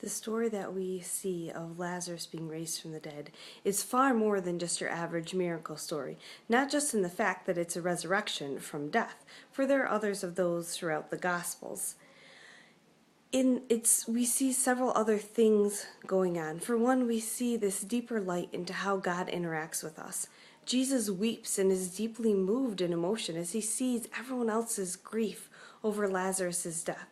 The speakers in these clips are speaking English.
The story that we see of Lazarus being raised from the dead is far more than just your average miracle story, not just in the fact that it's a resurrection from death, for there are others of those throughout the Gospels. We see several other things going on. For one, we see this deeper light into how God interacts with us. Jesus weeps and is deeply moved in emotion as he sees everyone else's grief over Lazarus' death.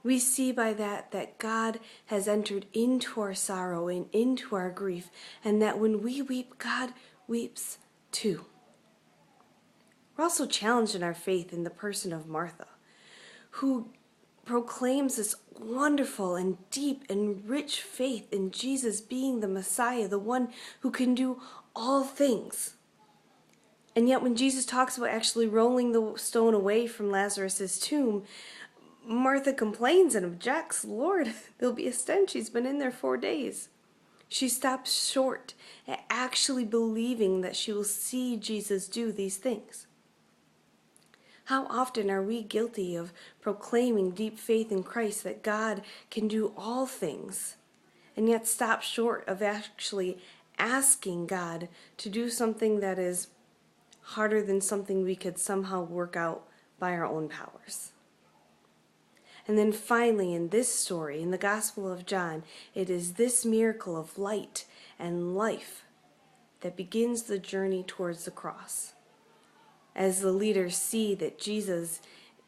We see by that God has entered into our sorrow and into our grief, and that when we weep, God weeps too. We're also challenged in our faith in the person of Martha, who proclaims this wonderful and deep and rich faith in Jesus being the Messiah, the one who can do all things. And yet when Jesus talks about actually rolling the stone away from Lazarus' tomb, Martha complains and objects. Lord, there'll be a stench. He's been in there 4 days. She stops short at actually believing that she will see Jesus do these things. How often are we guilty of proclaiming deep faith in Christ that God can do all things, and yet stop short of actually asking God to do something that is harder than something we could somehow work out by our own powers? And then finally, in this story, in the Gospel of John, it is this miracle of light and life that begins the journey towards the cross. As the leaders see that Jesus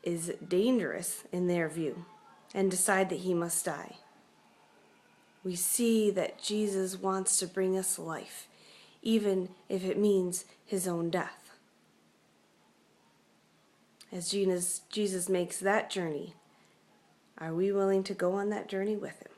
is dangerous in their view and decide that he must die, we see that Jesus wants to bring us life, even if it means his own death. As Jesus makes that journey, are we willing to go on that journey with him?